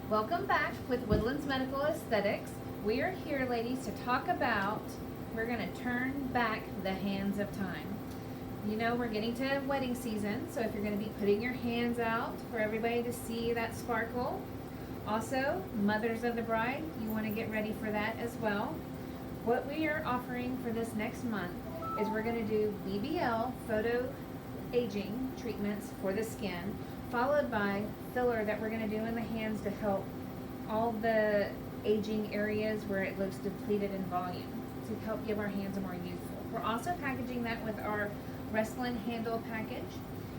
Welcome back with Woodlands Medical Aesthetics. We are here, ladies, to talk about, we're going to turn back the hands of time. You know, we're getting to wedding season, so if you're going to be putting your hands out for everybody to see that sparkle. Also, mothers of the bride, you want to get ready for that as well. What we are offering for this next month is we're going to do BBL photo aging treatments for the skin, followed by filler that we're going to do in the hands to help all the aging areas where it looks depleted in volume, to help give our hands a more youthful. We're also packaging that with our Restylane handle package.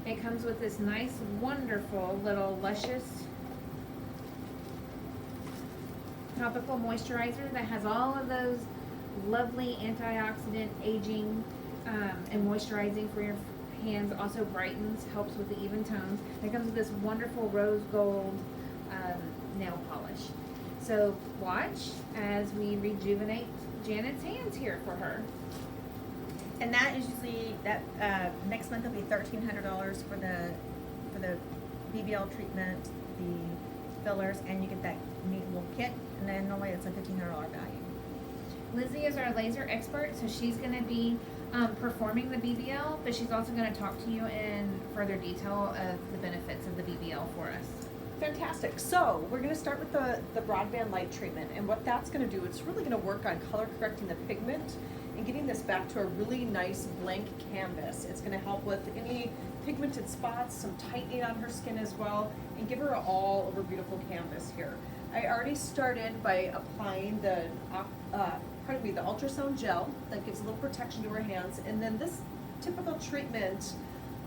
It comes with this nice, wonderful little luscious topical moisturizer that has all of those lovely antioxidant aging and moisturizing for your hands. Also brightens, helps with the even tones. It comes with this wonderful rose gold nail polish. So watch as we rejuvenate Janet's hands here for her. And that is usually that next month will be $1,300 for the BBL treatment, the fillers, and you get that neat little kit. And then normally it's a $1,500 value. Lizzie is our laser expert, so she's going to be performing the BBL, but she's also going to talk to you in further detail of the benefits of the BBL for us. Fantastic. So we're going to start with the broadband light treatment, and what that's going to do, it's really going to work on color correcting the pigment and getting this back to a really nice blank canvas. It's going to help with any pigmented spots, some tightening on her skin as well, and give her an all over beautiful canvas here. I already started by applying the ultrasound gel that gives a little protection to her hands, and then this typical treatment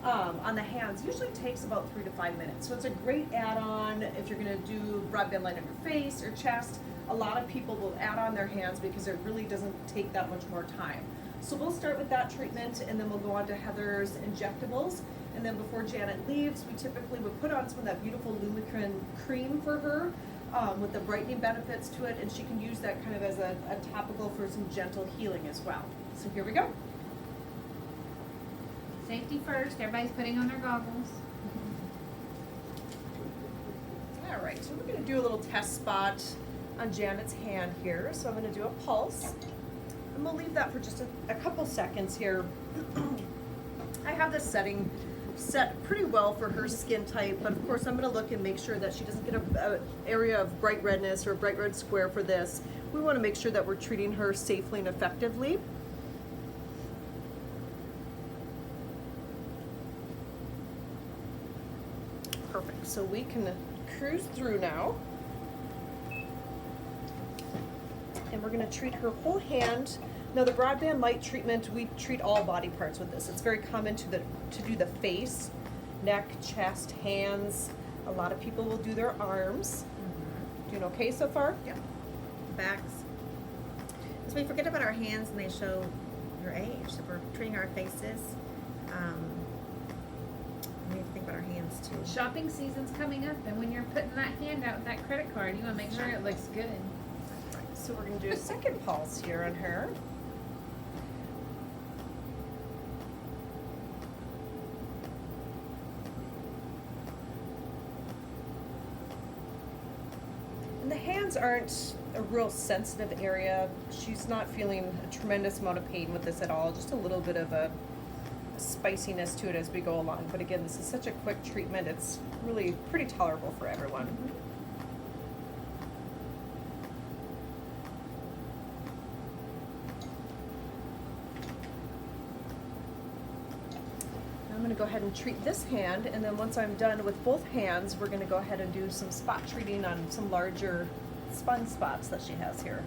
on the hands usually takes about 3 to 5 minutes. So it's a great add-on if you're going to do broadband light on your face or chest. A lot of people will add on their hands because it really doesn't take that much more time. So we'll start with that treatment, and then we'll go on to Heather's injectables. And then before Janet leaves, we typically would put on some of that beautiful Lumicrin cream for her with the brightening benefits to it, and she can use that kind of as a topical for some gentle healing as well. So here we go. Safety first. Everybody's putting on their goggles. All right, so we're going to do a little test spot on Janet's hand here. So I'm going to do a pulse, and we'll leave that for just a couple seconds here. I have this setting set pretty well for her skin type, but of course I'm going to look and make sure that she doesn't get an area of bright redness or a bright red square for this. We want to make sure that we're treating her safely and effectively. Perfect, so we can cruise through now. And we're going to treat her whole hand. Now the broadband light treatment, we treat all body parts with this. It's very common to do the face, neck, chest, hands. A lot of people will do their arms. Doing okay so far? Yep. Backs. So we forget about our hands and they show your age. So we're treating our faces. We need to think about our hands too. Shopping season's coming up, and when you're putting that hand out with that credit card, you want to make sure it looks good. So we're going to do a second pulse here on her. And the hands aren't a real sensitive area. She's not feeling a tremendous amount of pain with this at all, just a little bit of a spiciness to it as we go along. But again, this is such a quick treatment, it's really pretty tolerable for everyone. I'm going to go ahead and treat this hand, and then once I'm done with both hands, we're going to go ahead and do some spot treating on some larger spun spots that she has here.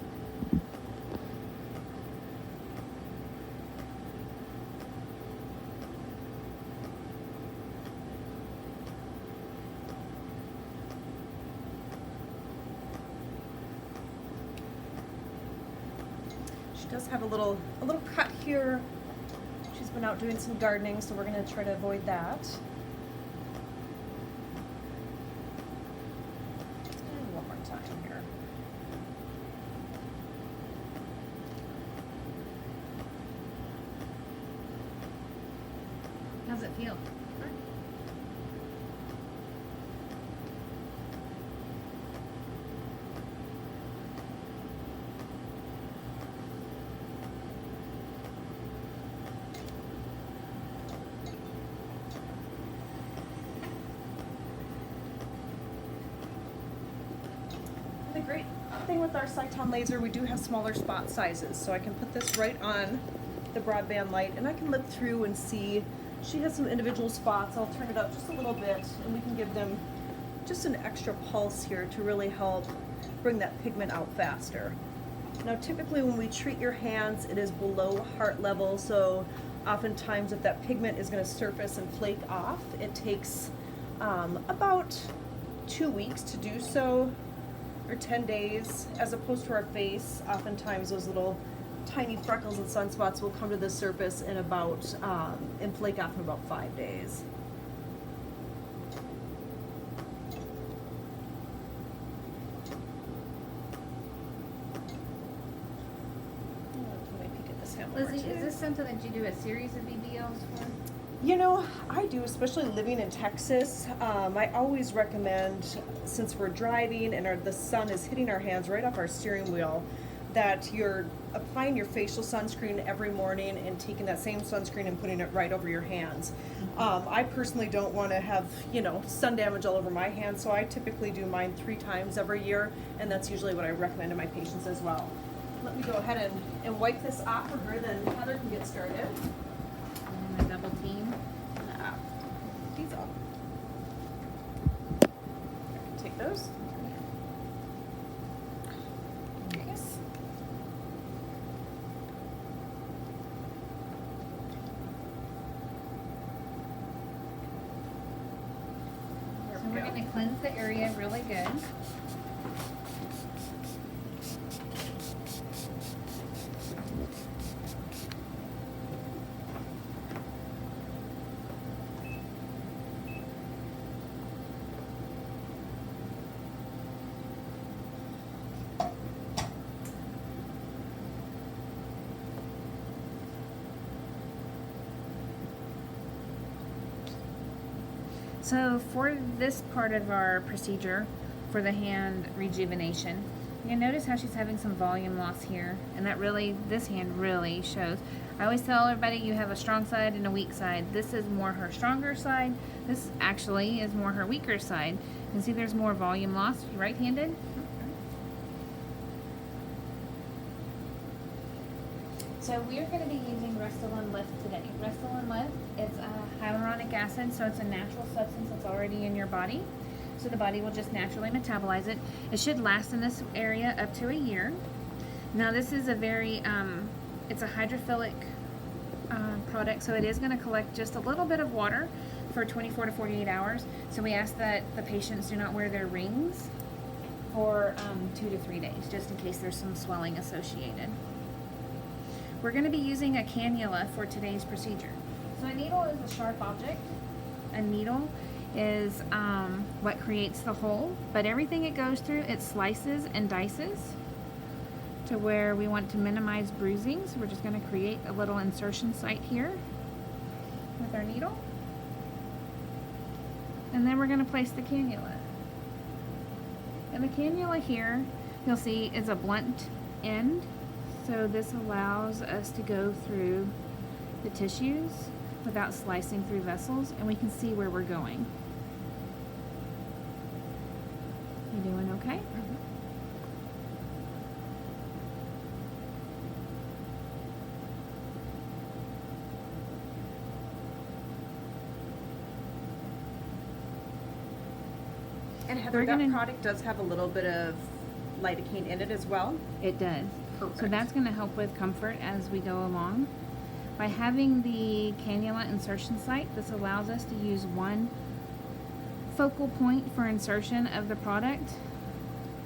She does have a little cut here. She's been out doing some gardening, so we're going to try to avoid that. And one more time here. How's it feel? thing with our Sciton laser, we do have smaller spot sizes, so I can put this right on the broadband light, and I can look through and see. She has some individual spots. I'll turn it up just a little bit, and we can give them just an extra pulse here to really help bring that pigment out faster. Now, typically when we treat your hands, it is below heart level, so oftentimes if that pigment is going to surface and flake off, it takes about 2 weeks to do so, or 10 days, as opposed to our face. Oftentimes those little tiny freckles and sunspots will come to the surface in about and flake off in about 5 days. Let me peek at this hand one more Lizzie, is time. this something that you do a series of BBLs for? You know, I do, especially living in Texas. I always recommend, since we're driving and the sun is hitting our hands right off our steering wheel, that you're applying your facial sunscreen every morning and taking that same sunscreen and putting it right over your hands. I personally don't want to have, sun damage all over my hands, so I typically do mine 3 times every year, and that's usually what I recommend to my patients as well. Let me go ahead and wipe this off for her, then Heather can get started. And a double team. These off. I can take those. Yes. There So we we're go. going to cleanse the area really good. So for this part of our procedure, for the hand rejuvenation, you notice how she's having some volume loss here, and that really, this hand really shows. I always tell everybody you have a strong side and a weak side. This is more her stronger side. This actually is more her weaker side. You can see there's more volume loss, right-handed. So we're going to be using Restylane Lyft today. Restylane Lyft, it's hyaluronic acid, so it's a natural substance that's already in your body. So the body will just naturally metabolize it. It should last in this area up to a year. Now this is a very, it's a hydrophilic product, so it is going to collect just a little bit of water for 24 to 48 hours. So we ask that the patients do not wear their rings for 2 to 3 days, just in case there's some swelling associated. We're going to be using a cannula for today's procedure. So a needle is a sharp object. A needle is what creates the hole, but everything it goes through, it slices and dices to where we want to minimize bruising. So we're just going to create a little insertion site here with our needle. And then we're going to place the cannula. And the cannula here, you'll see, is a blunt end. So this allows us to go through the tissues without slicing through vessels, and we can see where we're going. You doing okay? Mm-hmm. And Heather, We're that gonna- product does have a little bit of lidocaine in it as well. It does. So Perfect. that's going to help with comfort as we go along. By having the cannula insertion site, this allows us to use one focal point for insertion of the product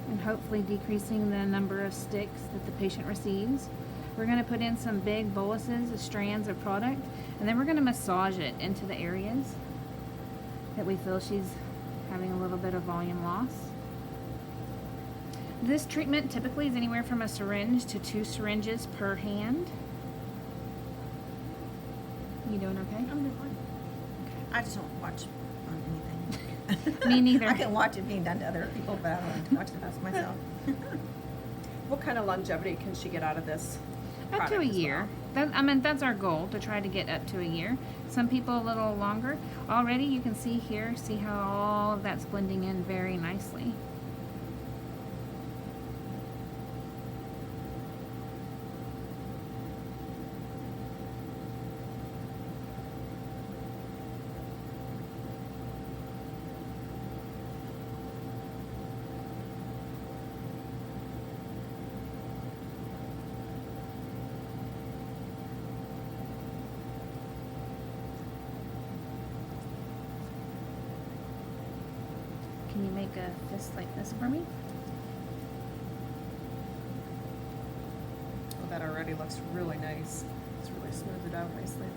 and hopefully decreasing the number of sticks that the patient receives. We're going to put in some big boluses of strands of product, and then we're going to massage it into the areas that we feel she's having a little bit of volume loss. This treatment typically is anywhere from a syringe to 2 syringes per hand. You doing okay? I'm doing fine. I just don't watch on anything. Me neither. I can watch it being done to other people, but I don't like to watch the best myself. What kind of longevity can she get out of this? Up to product a as year. well? That's our goal, to try to get up to a year. Some people a little longer. Already you can see here, see how all of that's blending in very nicely. you make a fist like this for me? Oh, that already looks really nice. It's really smoothed it out nicely.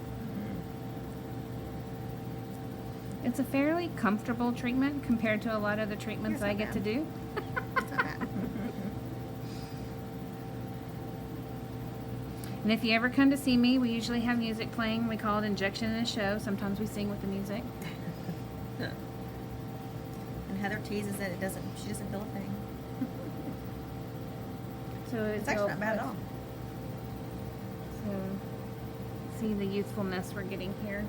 It's a fairly comfortable treatment compared to a lot of the treatments It's not I get to bad. do. It's not bad. And if you ever come to see me, we usually have music playing. We call it injection in a show. Sometimes we sing with the music. And Heather teases that she doesn't feel a thing. So It's actually not bad at all. So, see the youthfulness we're getting here.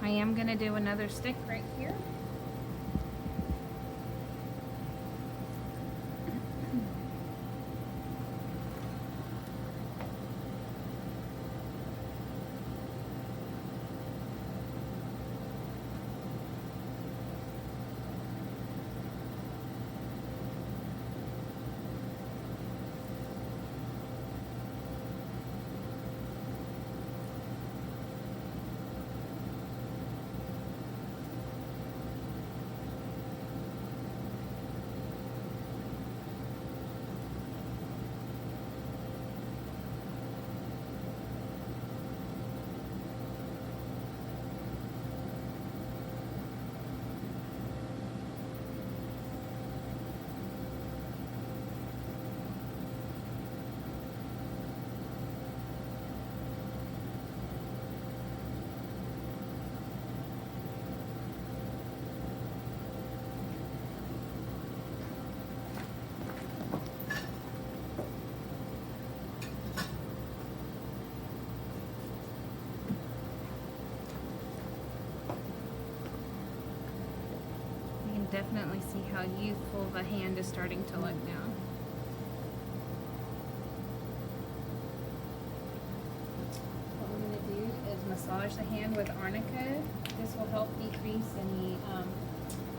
I am going to do another stick right here. You can definitely see how youthful the hand is starting to look now. What we're going to do is massage the hand with arnica. This will help decrease any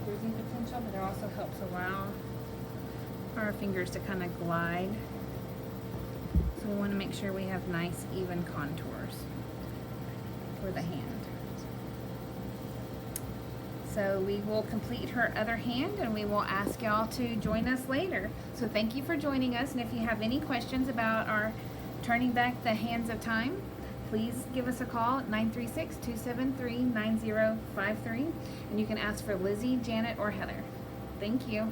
bruising potential, but it also helps allow our fingers to kind of glide. So we want to make sure we have nice, even contours for the hand. So we will complete her other hand and we will ask y'all to join us later. So thank you for joining us, and if you have any questions about our turning back the hands of time, please give us a call at 936-273-9053, and you can ask for Lizzie, Janet, or Heather. Thank you.